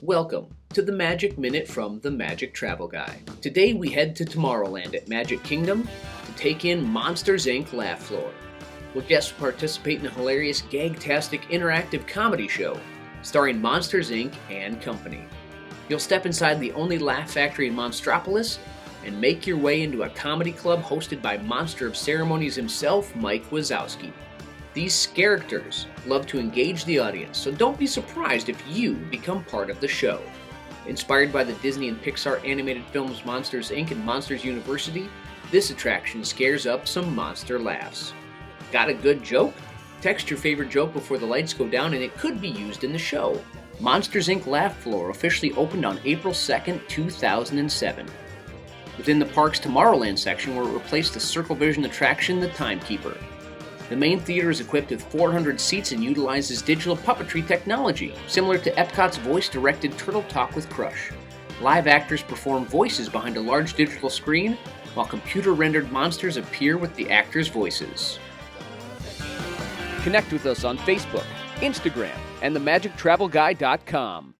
Welcome to the Magic Minute from the Magic Travel Guy. Today we head to Tomorrowland at Magic Kingdom to take in Monsters, Inc. Laugh Floor. We'll guests participate in a hilarious gag-tastic interactive comedy show starring Monsters, Inc. and company. You'll step inside the only laugh factory in Monstropolis and make your way into a comedy club hosted by Monster of Ceremonies himself, Mike Wazowski. These characters love to engage the audience, so don't be surprised if you become part of the show. Inspired by the Disney and Pixar animated films Monsters, Inc. and Monsters University, this attraction scares up some monster laughs. Got a good joke? Text your favorite joke before the lights go down and it could be used in the show. Monsters, Inc. Laugh Floor officially opened on April 2nd, 2007. Within the park's Tomorrowland section will replace the Circle Vision attraction, the Timekeeper. The main theater is equipped with 400 seats and utilizes digital puppetry technology, similar to Epcot's voice-directed Turtle Talk with Crush. Live actors perform voices behind a large digital screen, while computer-rendered monsters appear with the actors' voices. Connect with us on Facebook, Instagram, and themagictravelguy.com.